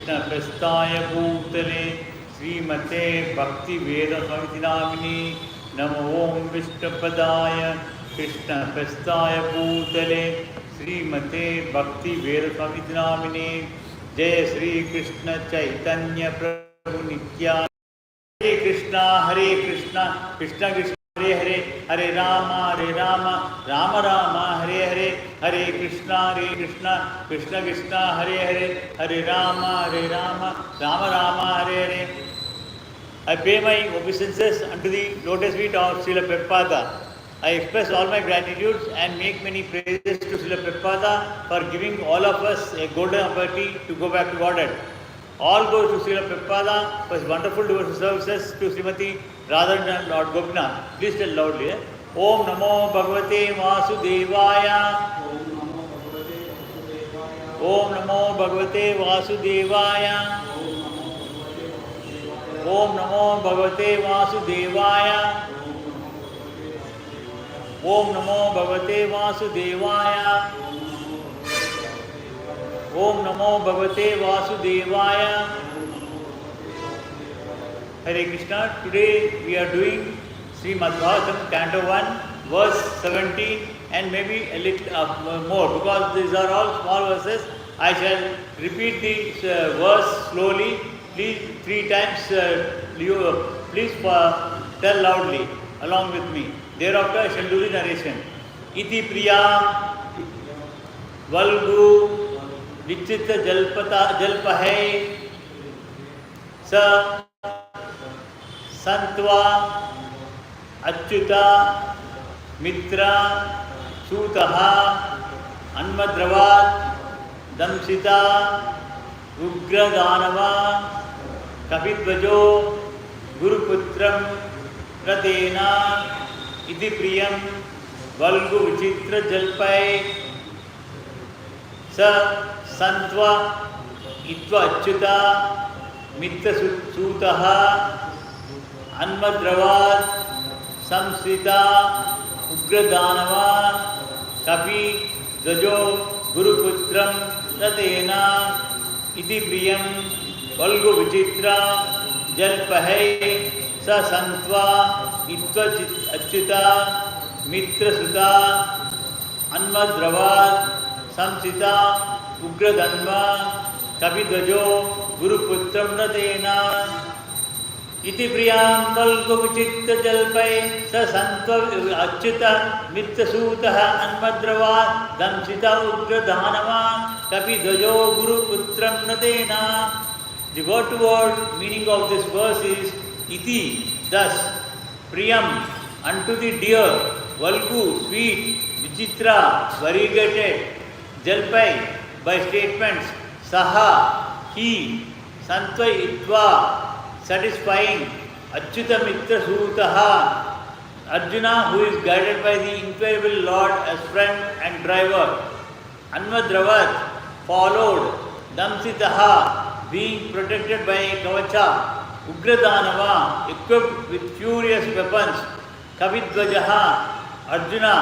कृष्णप्रस्थाय भूतले श्रीमते भक्तिवेदान्तस्वामिनामिने नमो ओं विष्णुपदाय कृष्णप्रस्थाय भूतले श्रीमते भक्तिवेदान्तस्वामिनामिने जय श्री कृष्ण चैतन्य प्रभु नित्यानंद हरे Krishna Krishna Krishna Hare Hare Hare Ram Ram Ram Hare Hare Hare Krishna Krishna Krishna Hare Hare Hare Ram Ram Ram Hare Hare. I pay my obeisances unto the lotus feet of Srila Prabhupada. I express all my gratitude and make many praises to Srila Prabhupada for giving all of us a golden opportunity to go back to Godhead. All goes to Srila Prabhupada for his wonderful devotional services to Srimati Radharani and Lord Gopinath. Please tell loudly. Om Namo Bhagavate Vasudevaya. Om Namo Bhagavate Vasudevaya. Om Namo Bhagavate Vasudevaya. Om Namo Bhagavate Vasudevaya. Om Namo Bhagavate Vasudevaya. Hare Krishna. Today we are doing Srimad Bhagavatam Canto 1 verse 17 and maybe a little more because these are all small verses. I shall repeat this verse slowly. Please 3 times please tell loudly along with me. Thereafter I shall do the narration. Iti Priya Valgu Vichitra Jalpahe Sa Santva Achyuta Mitra Sutaha Anmadravat Damsita Ugra Danava Kapidvajo Guruputram Ratena Iti Priyam Valgu Vichitra Jalpai Sa Santva Itva Achyuta Mitra Sutaha Anmadravat Samsita Ugradanava Kapi Dajo Guruputram Ratena Iti Priyam Valgu Vichitra Jalpahe Sa Santva Itva Achyuta Mitra Suta Anmadravat Samsita Ugradanva Kapidajo Guruputram Ratena Iti Priyam Valgu Vichitra Jalpai Sa Santva Achyuta Mitra Sutaha Anmadravat Damsita Ugradanava Kapidajo Guruputram Ratena. The word to word meaning of this verse is Iti, thus, Priyam, unto the dear, Valgu, sweet, Vichitra, variegated, Jalpai, by statements, Saha, he, Santva Itva, satisfying, Achyuta Mitra Sutaha, Arjuna, who is guided by the infallible Lord as friend and driver, Anmadravat, followed, Damsitaha, being protected by Kavacha, Ugradanava, equipped with furious weapons, Kavidvajaha, Arjuna,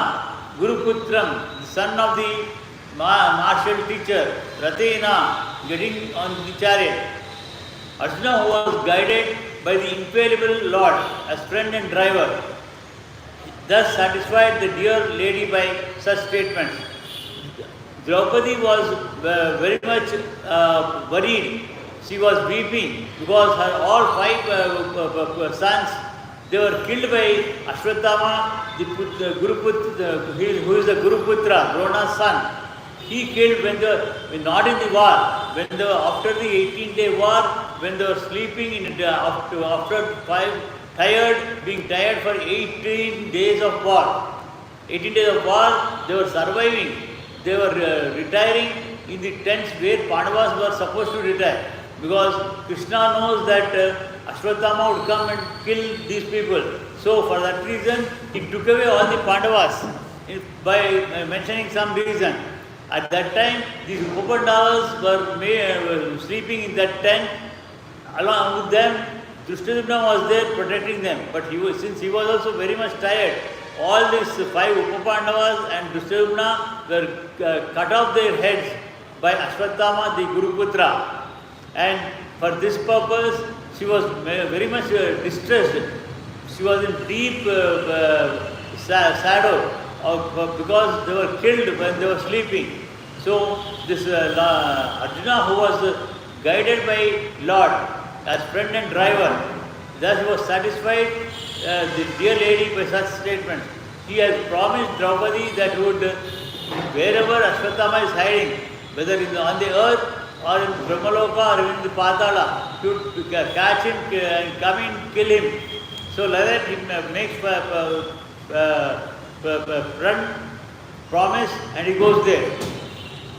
Guruputram, the son of the martial teacher, Ratena, getting on the chariot. Arjuna, who was guided by the infallible Lord as friend and driver, thus satisfied the dear lady by such statements. Draupadi was very much worried. She was weeping because her all 5 sons, they were killed by Ashwatthama, who is the Guruputra, Drona's son. He killed when not in the war, after the 18-day war, when they were sleeping after being tired for 18 days of war. 18 days of war, they were surviving. They were retiring in the tents where Pandavas were supposed to retire. Because Krishna knows that Ashwatthama would come and kill these people. So for that reason, he took away all the Pandavas by mentioning some reason. At that time, these Upandavas were sleeping in that tent. Along with them, Drushtadumna was there protecting them. But since he was also very much tired, all these 5 Upapandavas and Drushtadumna were cut off their heads by Ashwatthama, the Guruputra. And for this purpose, she was very much distressed. She was in deep shadow because they were killed when they were sleeping. So this Arjuna, who was guided by Lord as friend and driver, thus was satisfied the dear lady by such statements. He has promised Draupadi that he would, wherever Ashwatthama is hiding, whether on the earth or in Brahmaloka or in the Patala, to catch him and come and kill him. So like that he makes front promise and he goes there.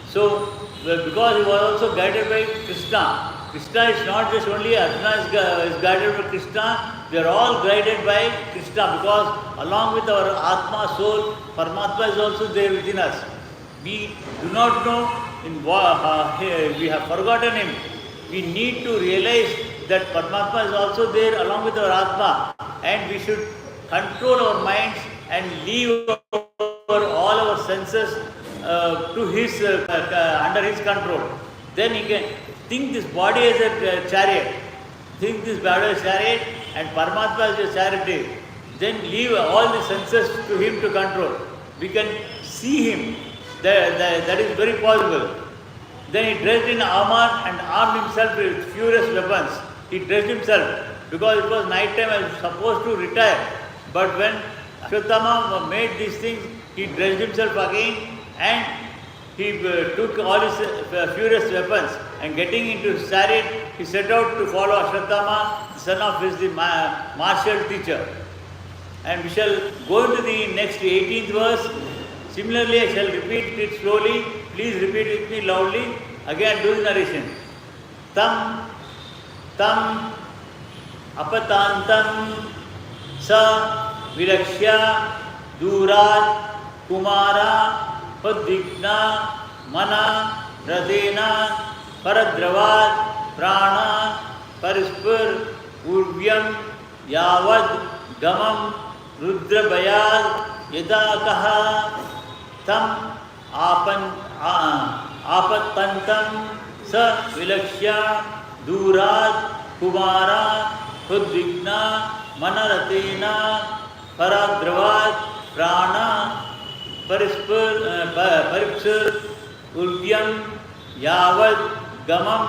So because he was also guided by Krishna. Krishna is not just only Arjuna is guided by Krishna, we are all guided by Krishna because along with our Atma, soul, Paramatma is also there within us. We do not know, we have forgotten him. We need to realize that Paramatma is also there along with our Atma, and we should control our minds and leave all our senses to his under his control. Then he can think this body as a chariot, think this body as a chariot and Paramatma as a chariot. Then leave all the senses to him to control. We can see him. That is very possible. Then he dressed in armor and armed himself with furious weapons. He dressed himself because it was night time and was supposed to retire. But when Ashwatthama made these things, he dressed himself again and he took all his furious weapons and getting into his chariot, he set out to follow Ashwatthama, the son of his martial teacher. And we shall go into the next 18th verse. Similarly, I shall repeat it slowly. Please repeat it with me loudly. Again, do the narration. Tam apatantam sa vilakshya durat kumara padvigna mana radena paradravat prana parispur urvyam yavad gamam rudrabayad yadakaha tam apatantam sa vilakshya durat kumara padvigna manaratena paradravat prana paripsur ulvyam yavad gamam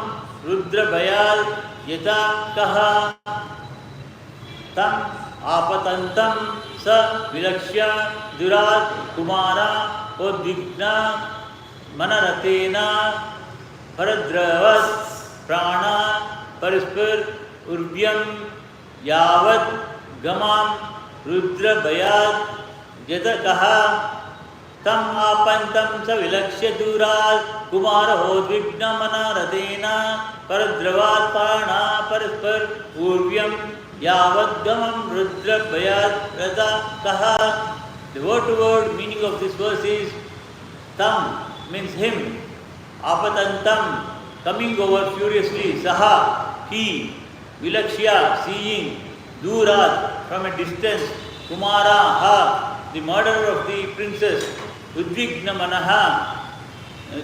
rudrabayad yata kaha tam apatantam sa vilakshya durat kumara podvigna manaratena paradravat prana parispur urvyam yavad gamam rudrabayad yadakaha tam apantam sa vilakshya durat kumara hodvigna manaratena paradravat prana parispur urvyam yavad gamam rudrabayad yadakaha. The word-to-word meaning of this verse is tam means him, apatantam coming over furiously, saha he, vilakshya seeing, durat from a distance, kumara ha the murderer of the princess, udvigna manaha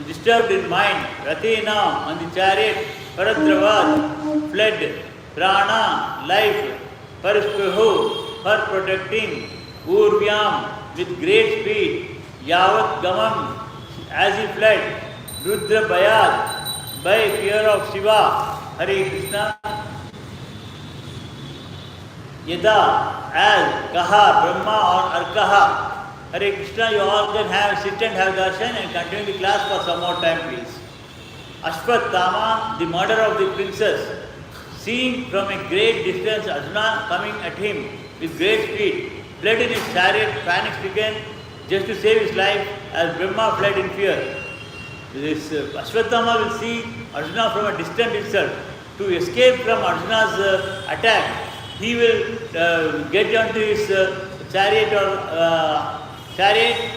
disturbed in mind, ratena on the chariot, paradravat fled, prana life, parispruhu for protecting, urvyam with great speed, yavat gamam as he fled, rudrabayad by fear of Shiva. Hare Krishna. Yada as kaha Brahma or Arkaha. Hare Krishna, you all can sit and have darshan and continue the class for some more time, please. Ashwatthama, the murderer of the princess, seeing from a great distance Arjuna coming at him with great speed, fled in his chariot, panic-stricken, just to save his life, as Brahma fled in fear. This Ashwatthama will see Arjuna from a distance itself. To escape from Arjuna's attack, he will get onto his chariot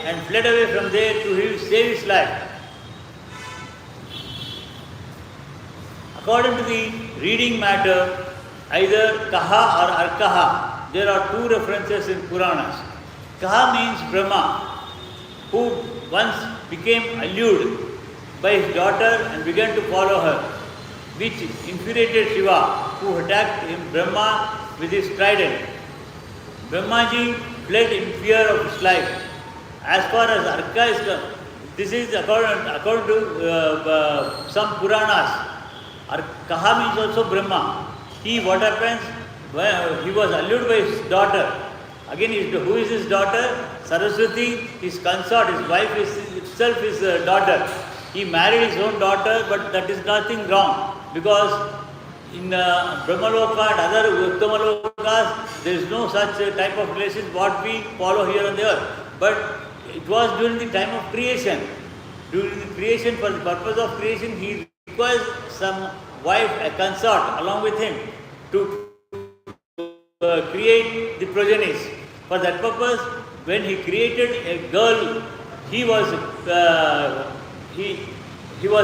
and fled away from there to save his life. According to the reading matter, either Kaha or Arkaha, there are two references in Puranas. Kaha means Brahma, who once became allured by his daughter and began to follow her. which infuriated Shiva, who attacked him, Brahma, with his trident. Brahmaji fled in fear of his life. As far as Arka is concerned, this is according to some Puranas. Kaha means also Brahma. What happens? Well, he was allured by his daughter. Again, who is his daughter? Saraswati, his consort, his wife itself is daughter. He married his own daughter, but that is nothing wrong, because in Brahmaloka and other Uttamalokas, there is no such type of relations what we follow here on the earth. But it was during the time of creation. During the creation, for the purpose of creation, he requires some wife, a consort, along with him to create the progenies. For that purpose, when he created a girl, he was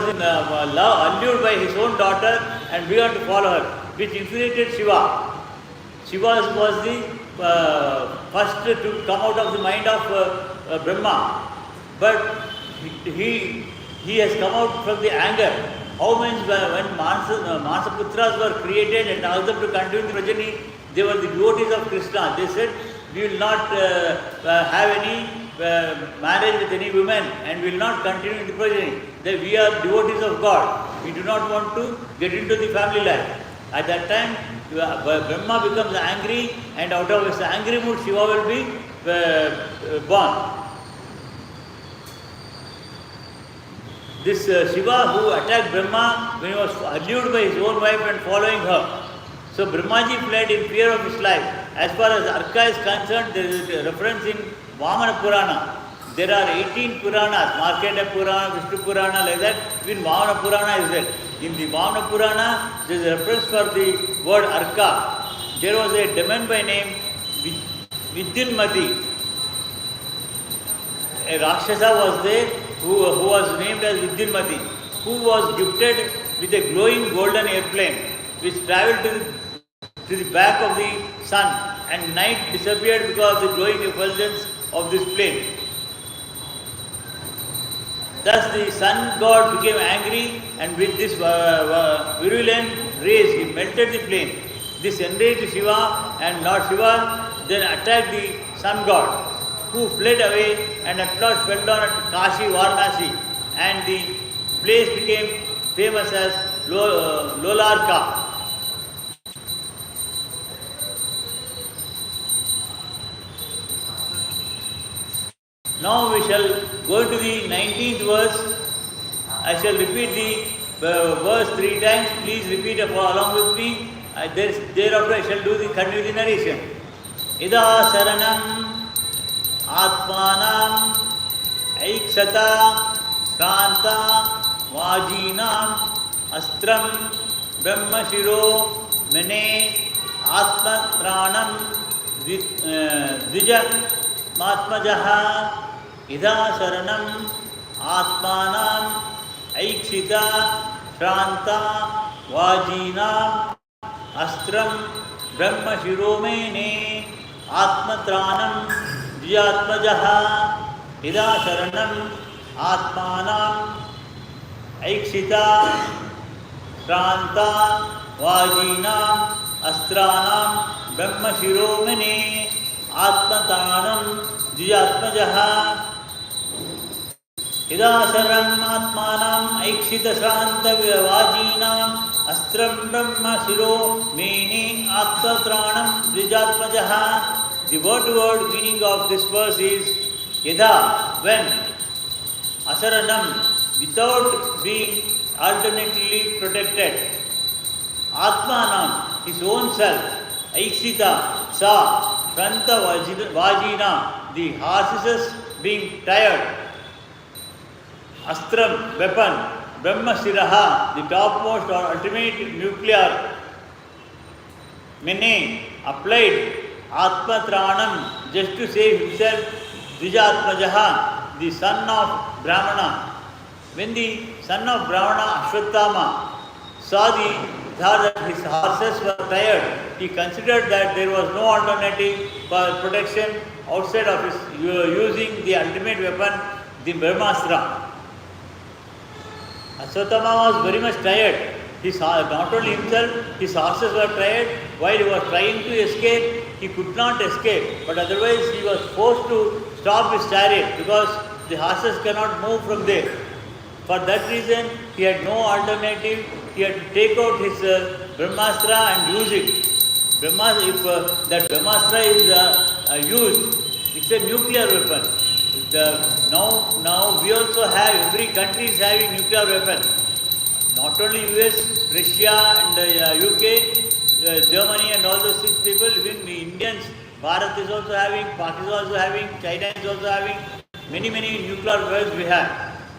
in love, allured by his own daughter, and began to follow her, which infuriated Shiva. Shiva was the first to come out of the mind of Brahma, but he has come out from the anger. How means when Mansaputras were created and asked them to continue the progeny, they were the devotees of Krishna. They said, we will not have any marriage with any women and will not continue the progeny. That we are devotees of God. We do not want to get into the family life. At that time, Brahma becomes angry, and out of his angry mood, Shiva will be born. This Shiva who attacked Brahma when he was allured by his own wife and following her. So Brahmaji fled in fear of his life. As far as Arka is concerned, there is a reference in Vamana Purana. There are 18 Puranas, Markandeya Purana, Vishnu Purana, like that. Even Vamana Purana is there. In the Vamana Purana, there is a reference for the word Arka. There was a demon by name Vidyanmati. A Rakshasa was there who was named as Vidyanmati, who was gifted with a glowing golden airplane which travelled to the back of the sun, and night disappeared because of the glowing effulgence of this plane. Thus the sun god became angry, and with this virulent rays he melted the plane. This enraged Shiva, and Lord Shiva then attacked the sun god, who fled away and at last fell down at Kashi, Varanasi, and the place became famous as Lolarka. Now we shall go to the 19th verse. I shall repeat the verse 3 times. Please repeat along with me. Thereafter I shall continue the narration. Ida saranam atmanam aikshata kranta vajinam astram brahmashiro mene atmatranam dvija matmajaha ida saranam atmanam aikshita kranta vajinam astram brahmashiro mene atmatranam dvijatmajaha ida saranam atmanam aikshita kranta vajinam astranam brahmashiro mene atmatranam dvijatmajaha ida saranam atmanam aikshita kranta vajinam astram brahmashiro mene atmatranam dvijatmajaha. The word-to-word meaning of this verse is Yada, when, Asaranam, without being alternately protected, Atmanam, his own self, Aikshita, Sa, Kranta Vajina, the horses being tired, Astram, weapon, Brahmasiraha, the topmost or ultimate nuclear, Mene, applied, Atmatranam, just to save himself, Dvijatmajaha, the son of Brahmana. When the son of Brahmana, Ashwatthama, saw that his horses were tired, he considered that there was no alternative for protection outside of his using the ultimate weapon, the Brahmastra. Ashwatthama was very much tired. not only himself, his horses were tired. While he was trying to escape, he could not escape. But otherwise, he was forced to stop his chariot because the horses cannot move from there. For that reason, he had no alternative. He had to take out his Brahmastra and use it. If that Brahmastra is used, it's a nuclear weapon. Now we also have, every country is having nuclear weapon. Not only US, Russia and UK, Germany and all those 6 people, even the Indians, Bharat is also having, Pakistan is also having, China is also having, many nuclear weapons we have.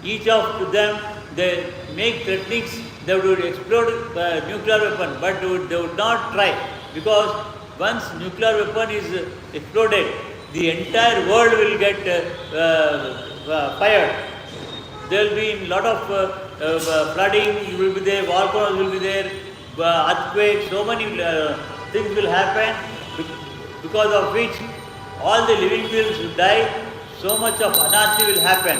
Each of them, they make techniques that would explode nuclear weapon, but they would not try, because once nuclear weapon is exploded, the entire world will get fired. There will be a lot of flooding will be there, volcanoes will be there, earthquakes, so many things will happen, because of which all the living beings will die, so much of anarchy will happen.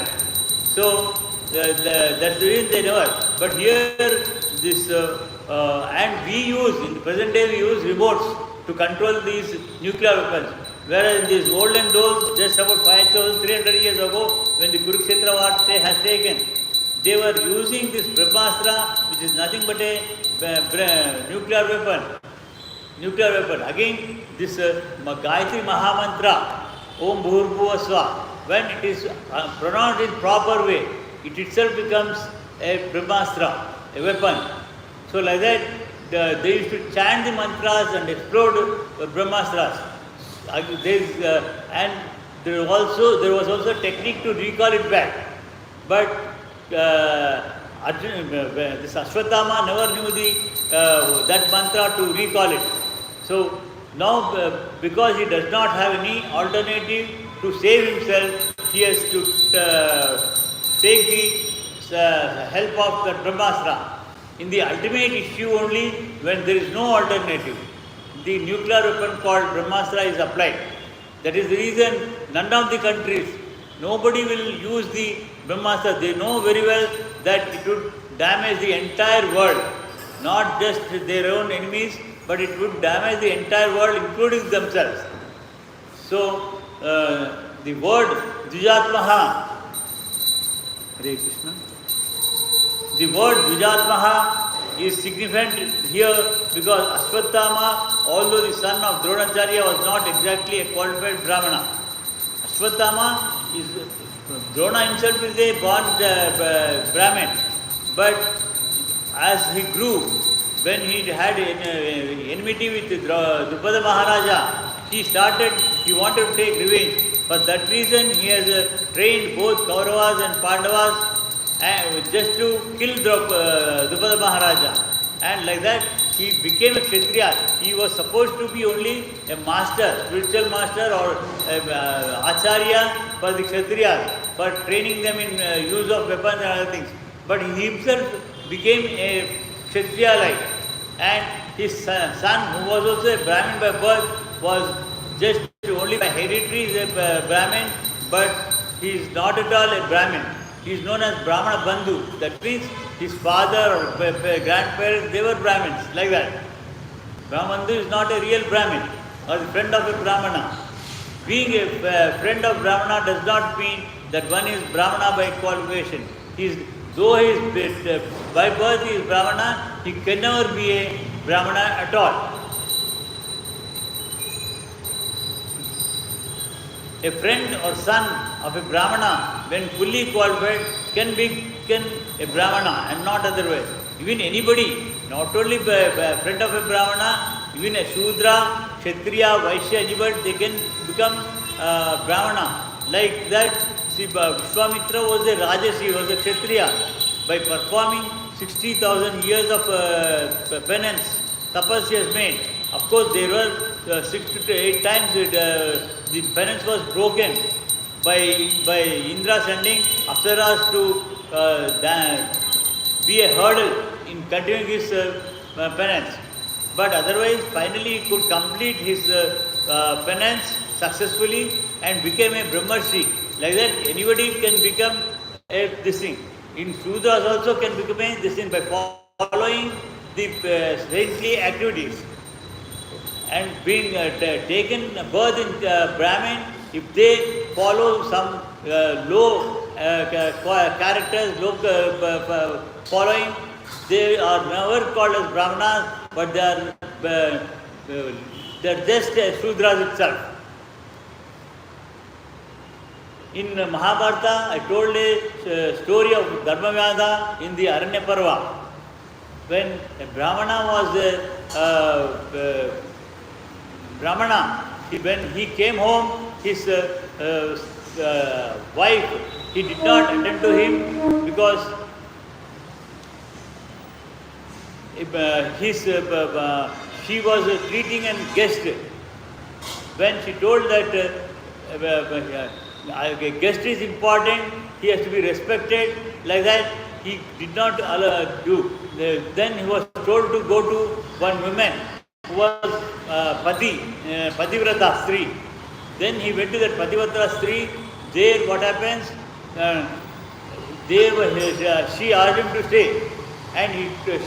So that's the reason they never. But here this and we use, in the present day we use remotes to control these nuclear weapons. Whereas in these olden days, just about 5,300 years ago, when the Kurukshetra war has taken, they were using this Brahmastra, which is nothing but a nuclear weapon. Nuclear weapon. Again, this Gayatri Mahamantra, Om Bhurbhuva Swa, when it is pronounced in proper way, it itself becomes a Brahmastra, a weapon. So like that, they used to chant the mantras and explode Brahmastras. And there was also a technique to recall it back. But this Ashwatthama never knew that mantra to recall it. So now, because he does not have any alternative to save himself, he has to take the help of the Brahmastra. In the ultimate issue only, when there is no alternative, the nuclear weapon called Brahmastra is applied. That is the reason none of the countries, nobody will use the Brahmastra. They know very well that it would damage the entire world, not just their own enemies, but it would damage the entire world, including themselves. So, the word Dvijatmaha, Hare Krishna, the word Dvijatmaha is significant here because Ashwatthama, although the son of Dronacharya, was not exactly a qualified Brahmana. Ashwatthama is, Drona himself is a born Brahmin, but as he grew, when he had enmity with Drupada Maharaja, he wanted to take revenge. For that reason, he has trained both Kauravas and Pandavas just to kill Drupada Maharaja. And like that, he became a Kshatriya. He was supposed to be only a master, spiritual master or Acharya for the Kshatriyas, for training them in use of weapons and other things. But he himself became a Kshatriya-like. And his son, who was also a Brahmin by birth, was just only by hereditary is a Brahmin, but he is not at all a Brahmin. He is known as Brahmana Bandhu. That means his father or grandparents, they were Brahmins, like that. Brahmana Bandhu is not a real Brahmin or the friend of a Brahmana. Being a friend of Brahmana does not mean that one is Brahmana by qualification. Though he is by birth he is Brahmana, he can never be a Brahmana at all. A friend or son of a Brahmana, when fully qualified, can become a Brahmana and not otherwise. Even anybody, not only a friend of a Brahmana, even a Shudra, Kshatriya, Vaishya, anybody, they can become Brahmana. Like that, see, Vishwamitra was a Rajashi, was a Kshatriya. By performing 60,000 years of penance, tapas he has made. Of course, there were 6 to 8 times the penance was broken by Indra sending Apsaras to be a hurdle in continuing his penance. But otherwise, finally he could complete his penance successfully and became a Brahmarshi. Like that, anybody can become this thing. In Shudras also can become this thing by following the saintly activities. And being taken birth in Brahmin, if they follow some low characters, low following, they are never called as Brahmanas, but they are just Shudras itself. In Mahabharata, I told a story of Dharmavyada in the Aranya Parva. When a Brahmana was Brahmana, when he came home, his wife, he did not attend to him because she was treating a guest. When she told that a guest is important, he has to be respected, like that, he did not do. Then he was told to go to one woman who was Pativrata Stri. Then he went to that Pativrata Stri. There what happens? She asked him to stay, and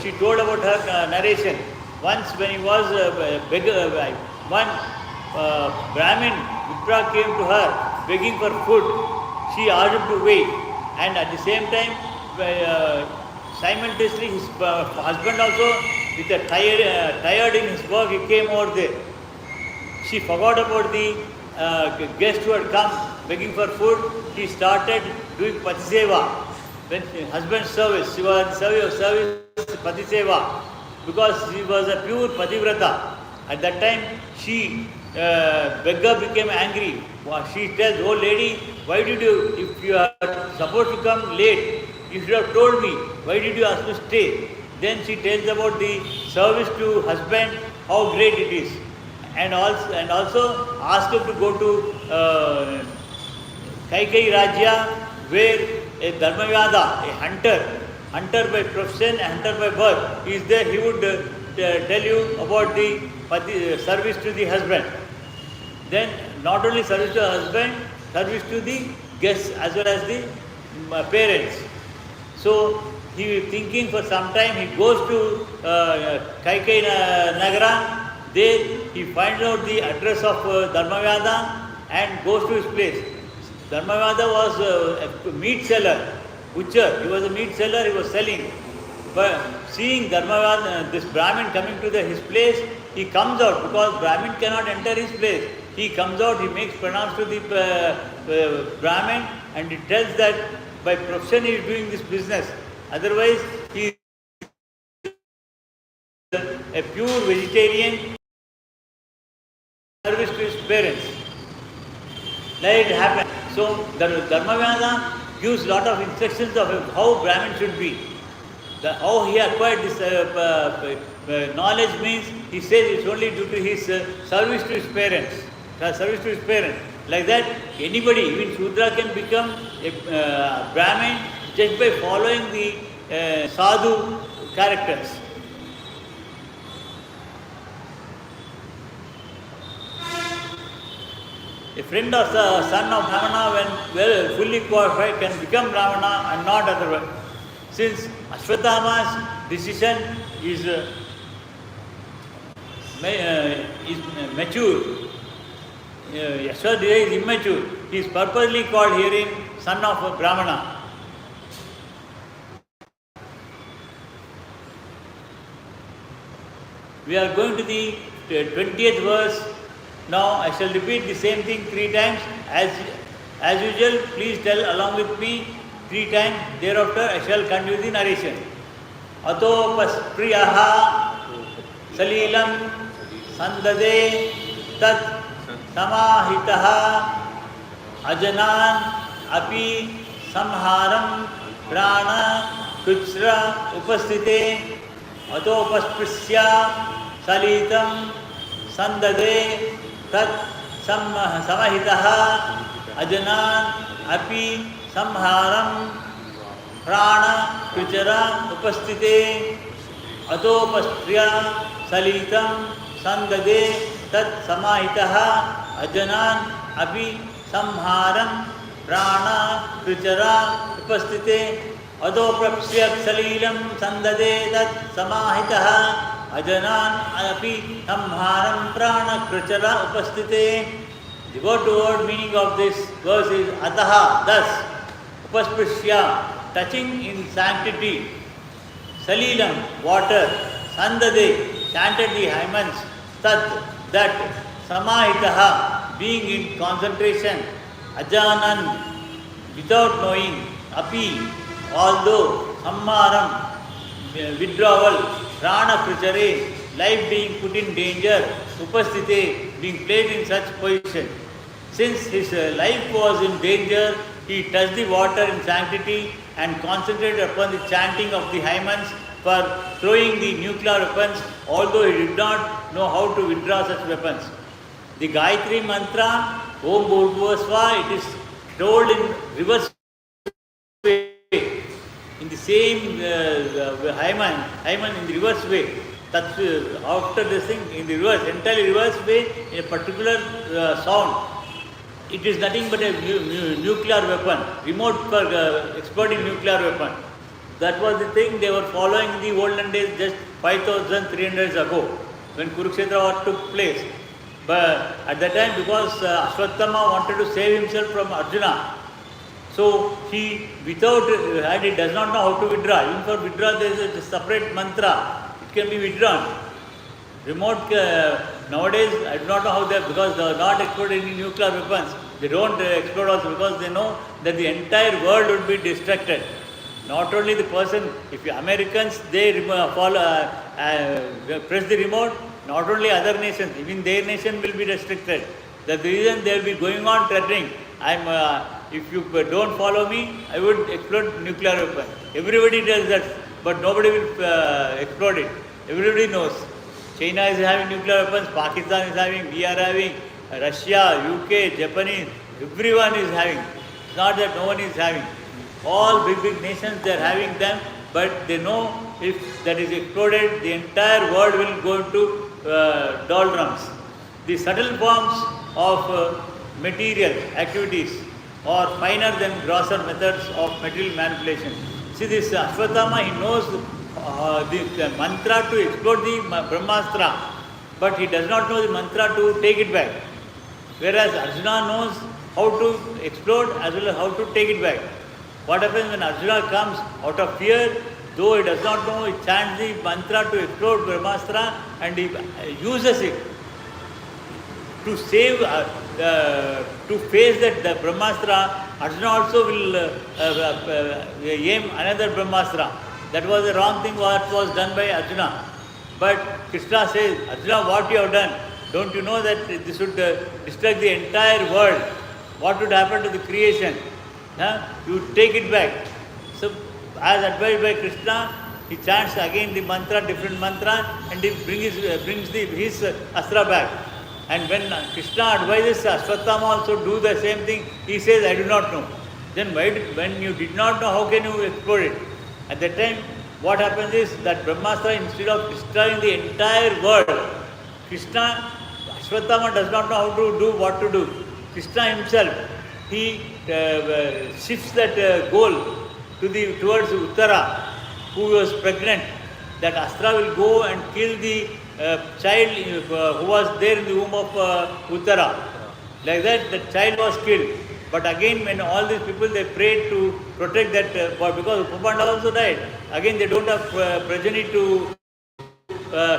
she told about her narration. Once when he was one Brahmin, Vipra came to her begging for food. She asked him to wait, and at the same time, simultaneously his husband also, with a tired in his work, he came over there. She forgot about the guest who had come begging for food. She started doing Patiseva. When husband's service, she was service Patiseva, because she was a pure Pativrata. At that time, beggar became angry. She tells, "Oh lady, why did you, if you are supposed to come late, you should have told me. Why did you ask me to stay?" Then she tells about the service to husband, how great it is. And also ask him to go to Kaikai Rajya, where a Dharmavyada, a hunter by profession, a hunter by birth, is there. He would tell you about the service to the husband. Then not only service to the husband, service to the guests as well as the parents. So he was thinking for some time. He goes to Kaikai Nagara. There he finds out the address of Dharmavyada and goes to his place. Dharmavyada was a meat seller, butcher. He was a meat seller, he was selling. But seeing Dharmavyada, this Brahmin coming to his place, he comes out, because Brahmin cannot enter his place. He comes out, he makes pranams to the Brahmin, and he tells that by profession he is doing this business. Otherwise, he is a pure vegetarian, service to his parents. Let it happen. So, Dharmavyada gives lot of instructions of how Brahmin should be. How he acquired this knowledge means, he says it's only due to his service to his parents. Like that, anybody, even Shudra, can become a Brahmin just by following the sadhu characters. A friend of the son of Brahmana, when fully qualified, can become Brahmana and not otherwise. Since Ashwatthama's decision is mature, Yashodhara is immature. He is purposely called herein son of Brahmana. We are going to the 20th verse. Now I shall repeat the same thing 3 times. As usual, please tell along with me 3 times. Thereafter I shall continue the narration. Ato paspriyaha salilam sandade tat samahitaha ajanan api samharam prana kuchra upasthite ato pasprisya salitam sandade tat samahitaha ajanan api samharam prana kuchara upasthite atopastriya salitam sandade tat samahitaha ajanan api samharam prana kuchara upasthite Adoprapsyak salilam sandade tat samahitaha ajanan api samharam prana krachara upastite. The word-to-word meaning of this verse is ataha, thus, upasprisya, touching in sanctity, salilam, water, sandade, chanted the hymens, tat, that, samahitaha, being in concentration, ajanan, without knowing, api, although, sammaram, withdrawal, prana krichare, life being put in danger, upasthite, being placed in such position. Since his life was in danger, he touched the water in sanctity and concentrated upon the chanting of the hymens for throwing the nuclear weapons, although he did not know how to withdraw such weapons. The Gayatri mantra, Om Bhurvasva, it is told in reverse way, in the same hymen in the reverse way. That's after this thing in the reverse, entirely reverse way, in a particular sound. It is nothing but a nuclear weapon, remote for exploding nuclear weapon. That was the thing they were following in the olden days, just 5,300 years ago, when Kurukshetra war took place. But at that time, because Ashwatthama wanted to save himself from Arjuna, so he, without, and he does not know how to withdraw. Even for withdraw, there is a separate mantra. It can be withdrawn. Remote, nowadays, I do not know how they, because they are not exploding any nuclear weapons. They don't explode also because they know that the entire world would be distracted. Not only the person, if you Americans, they press the remote, not only other nations, even their nation will be restricted. That's the reason they will be going on threatening. If you don't follow me, I would explode nuclear weapon. Everybody does that, but nobody will explode it. Everybody knows. China is having nuclear weapons, Pakistan is having, we are having, Russia, UK, Japanese, everyone is having. It's not that no one is having. All big nations, they are having them, but they know if that is exploded, the entire world will go into doldrums. The subtle forms of material activities are finer than grosser methods of material manipulation. See, this Ashwatthama, he knows the mantra to explode the Brahmastra, but he does not know the mantra to take it back. Whereas Arjuna knows how to explode as well as how to take it back. What happens when Arjuna comes out of fear, though he does not know, he chants the mantra to explode Brahmastra and he uses it to save, to face that the Brahmastra. Arjuna also will aim another Brahmastra. That was the wrong thing what was done by Arjuna. But Krishna says, Arjuna, what you have done, don't you know that this would destroy the entire world? What would happen to the creation? You take it back. So, as advised by Krishna, he chants again the mantra, different mantra, and he brings his astra back. And when Krishna advises Ashwatthama also do the same thing, he says, I do not know. Then when you did not know, how can you explode it? At that time, what happens is that Brahmastra, instead of destroying the entire world, Ashwatthama does not know how to do what to do. Krishna himself, he shifts that goal towards Uttara, who was pregnant. That Astra will go and kill the child who was there in the womb of Uttara. Like that, the child was killed. But again, when all these people, they prayed to protect that, because Upapanda also died. Again, they don't have progeny to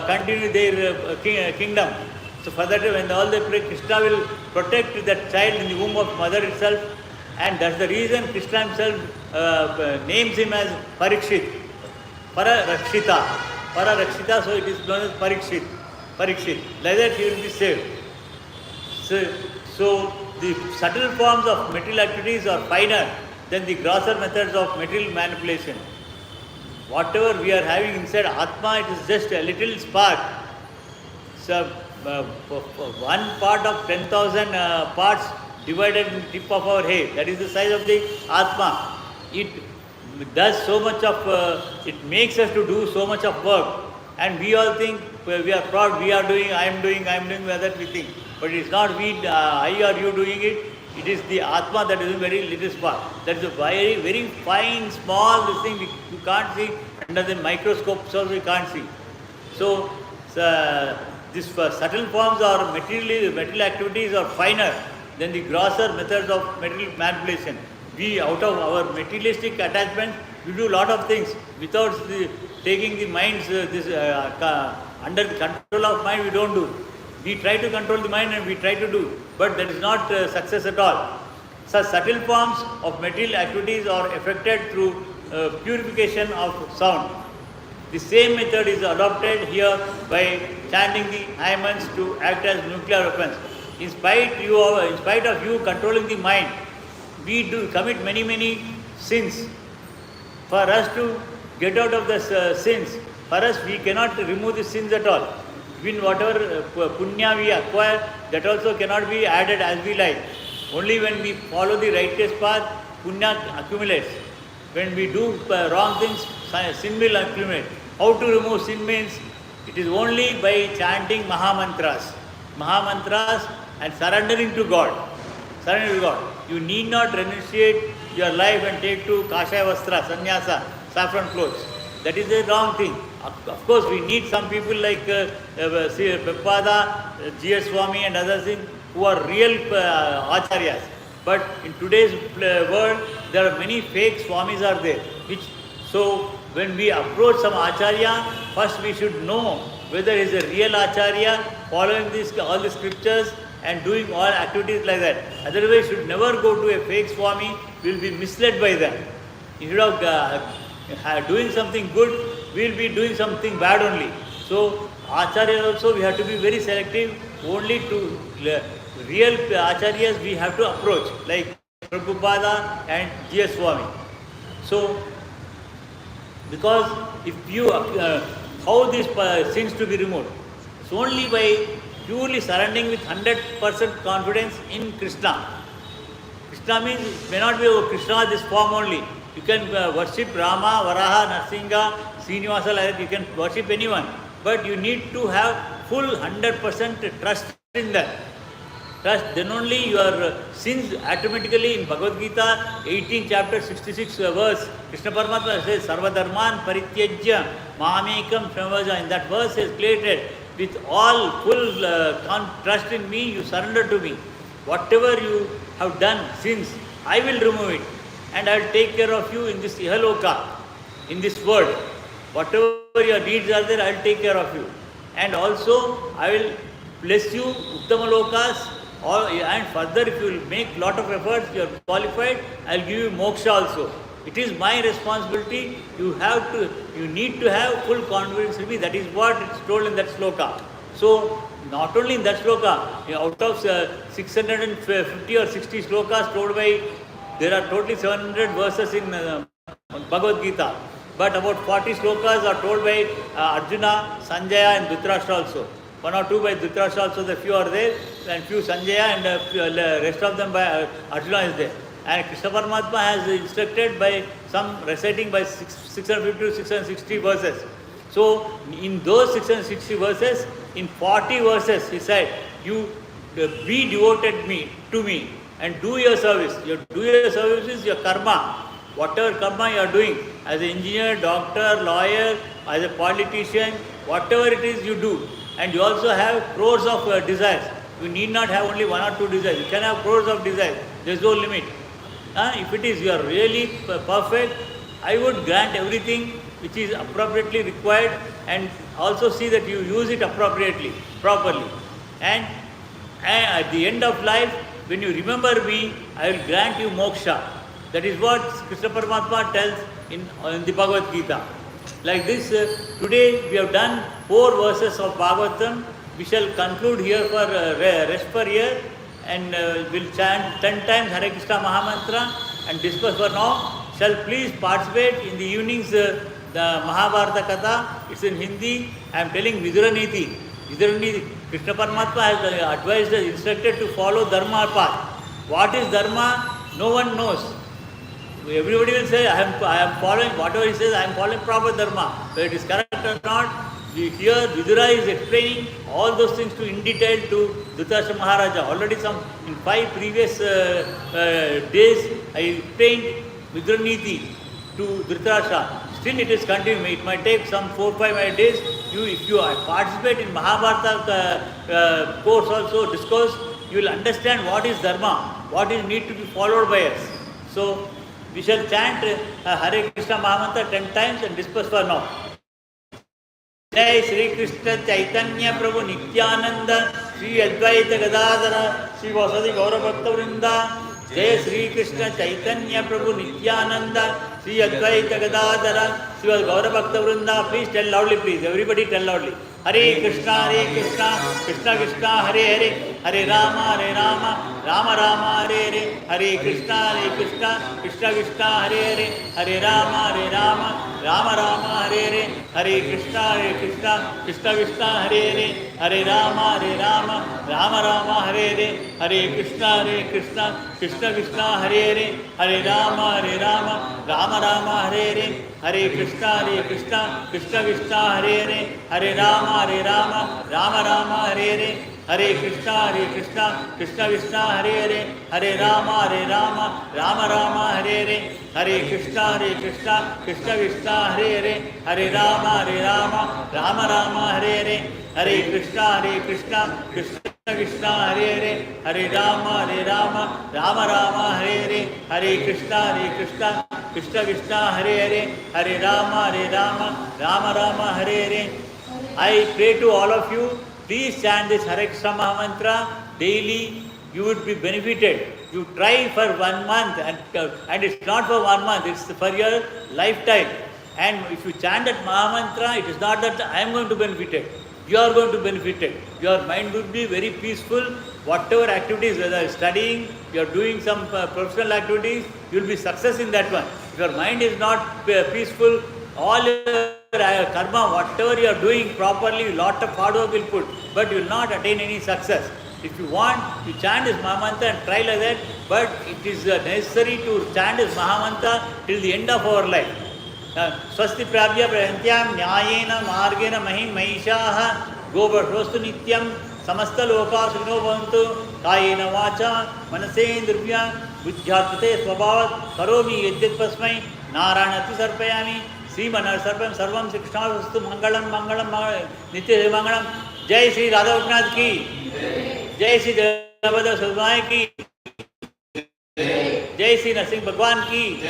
continue their kingdom. So for that, when all they pray, Krishna will protect that child in the womb of mother itself. And that's the reason Krishna himself names him as Parikshit. Pararakshita, so it is known as Parikshit. Like that he will be saved. So the subtle forms of material activities are finer than the grosser methods of material manipulation. Whatever we are having inside Atma, it is just a little spark. So one part of 10,000 parts divided in the tip of our head. That is the size of the Atma. It does so much of, it makes us to do so much of work. And we all think we are proud, we are doing, I am doing, that we think. But it is not we, I or you doing it. It is the Atma that is a very little spark. That is a very, very fine, small this thing you can't see under the microscope, so we can't see. So, these subtle forms or material activities are finer than the grosser methods of material manipulation. We, out of our materialistic attachment, we do a lot of things without taking the mind's under the control of mind. We don't do. We try to control the mind and we try to do, but that is not success at all. Such subtle forms of material activities are effected through purification of sound. The same method is adopted here by chanting the hymns to act as nuclear weapons. In spite of you controlling the mind, we do commit many sins. For us to get out of the sins, for us we cannot remove the sins at all. Even whatever punya we acquire, that also cannot be added as we like. Only when we follow the righteous path, punya accumulates. When we do wrong things, sin will accumulate. How to remove sin means it is only by chanting Mahamantras. Mahamantras and surrendering to God. Surrender to God. You need not renunciate your life and take to Kashaya Vastra, Sannyasa, saffron clothes. That is a wrong thing. Of course, we need some people like Pepada, G.S. Swami and others who are real acharyas. But in today's world, there are many fake Swamis are there. So, when we approach some acharya, first we should know whether he is a real acharya, following all the scriptures and doing all activities like that. Otherwise, should never go to a fake Swami, we will be misled by them. Instead of doing something good, we will be doing something bad only. So, acharya also we have to be very selective. Only to real acharyas we have to approach, like Prabhupada and G.S. Swami. So, because if you, how these sins to be removed? It's only by purely surrendering with 100% confidence in Krishna. Krishna means it may not be Krishna this form only. You can worship Rama, Varaha, Narsinga, Srinivasa, like that. You can worship anyone. But you need to have full 100% trust in that. Trust, then only your sins automatically in Bhagavad Gita, 18 chapter 66 verse, Krishna Paramatma says, Sarva Dharman Parityajya Mamekam Shramavaja. In that verse is created, with all full trust in me, you surrender to me. Whatever you have done sins, I will remove it. And I will take care of you in this Ihaloka, in this world. Whatever your needs are there, I will take care of you. And also, I will bless you, Uttama Lokas, and further if you will make lot of efforts, you are qualified, I will give you moksha also. It is my responsibility. You need to have full confidence in me. That is what it's told in that sloka. So, not only in that sloka, out of 650 or 60 slokas told by, there are totally 700 verses in Bhagavad Gita. But about 40 slokas are told by Arjuna, Sanjaya and Dhritarashtra also. One or two by Dhritarashtra also, the few are there, and few Sanjaya and rest of them by Arjuna is there. And Krishna Paramatma has instructed by some reciting by 650 to 660 verses. So, in those 660 verses, in 40 verses, he said, you be devoted to me and do your service. Do your service is your karma. Whatever karma you are doing, as an engineer, doctor, lawyer, as a politician, whatever it is you do. And you also have crores of desires. You need not have only one or two desires. You can have crores of desires. There is no limit. If it is you are really perfect, I would grant everything which is appropriately required, and also see that you use it appropriately, properly. And at the end of life, when you remember me, I will grant you moksha. That is what Krishna Paramatma tells in the Bhagavad Gita. Like this, today we have done 4 verses of Bhagavatam. We shall conclude here for rest for here, and will chant 10 times Hare Krishna Mahamantra and discuss for now. Shall please participate in the evenings, the Bhagavath Katha. It's in Hindi. I am telling Viduraniti. Krishna Paramatma has advised us, instructed to follow Dharma path. What is Dharma? No one knows. Everybody will say, I am following, whatever he says, I am following proper Dharma. Whether it is correct or not, Here Vidura is explaining all those things in detail to Dhritarashtra Maharaja. Already in 5 previous days I explained Vidraniti to Dhritarashtra. Still it is continuing. It might take some 4-5 days. If you participate in Mahabharata course also, discourse, you will understand what is Dharma, what is need to be followed by us. So we shall chant Hare Krishna Mahamantra 10 times and disperse for now. Jai Sri Krishna Chaitanya Prabhu Nityananda Sri Advaita Gadadhara Sri Vasadi Gaura Bhakta Vrinda. Jai Sri Krishna Chaitanya Prabhu Nityananda Sri Advaita Gadadhara Sri Vasadi Gaura Bhakta Vrinda. Please tell loudly, please. Everybody tell loudly. Hare Krishna, Krishna Krishna, Hare Hare, Hare Rama, Rama Rama, Hare Hare, Hare Krishna, Krishna Krishna, Hare Hare, Hare Rama, Rama Rama, Hare Hare, Hare Krishna, Krishna Krishna, Hare Hare, Hare Rama, Rama Rama, Hare Hare, Hare Krishna, Krishna Krishna, Hare Hare, Hare Rama, Rama Rama, Hare Hare, Hare Krishna, Krishna Krishna, Hare Hare, Hare Rama, Rama Hare Hare, Hare Krishna, Krishna Krishna, Hare Hare, Hare Rama, Rama Hare Hare, Hare Krishna, Krishna Krishna, Hare Hare, Hare Rama, Rama Hare Hare, Hare Krishna, Krishna Krishna, Hare Hare, Hare Rama, Rama Hare Hare, Hare Krishna, Krishna Krishna, Hare Hare, Hare Rama, Hare Hare. I pray to all of you, please chant this Hare Krishna Mahamantra daily. You would be benefited. You try for 1 month and it's not for 1 month, it's for your lifetime. And if you chant that Mahamantra, it is not that I am going to benefit it. You are going to benefit it. Your mind will be very peaceful. Whatever activities, whether studying, you are doing some professional activities, you will be success in that one. If your mind is not peaceful, all your karma, whatever you are doing properly, lot of hard work will put, but you will not attain any success. If you want, you chant this Mahamantra and try like that, but it is necessary to chant this Mahamantra till the end of our life. Swasti prabhya prayantyam nyayena margena mahim mahishaha gobhrostu nityam samasta loka sukhino bhavantu kayena vacha manasendrivya buddhyatmate swabhavat karomi yadyat pasmai naranati sarpayami Srimanar Sarvam Sarvam Krishna Vastu Mangalam Nitya Mangalam. Jai Sri Radha Upnath ki, Jai Sri Devada Sudmai ki, Jai Sri Narsingh Bhagwan ki,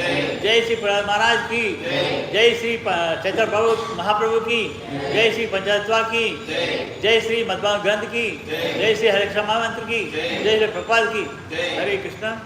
Jai Sri Prahlad Maharaj ki, Jai Sri Chaitanya Mahaprabhu ki, Jai Sri Panchatatva ki, Jai Sri Madhva Granth ki, Jai Sri Hare Krishna Mahamantra ki, Jai Sri Prabhupada ki. Hare Krishna.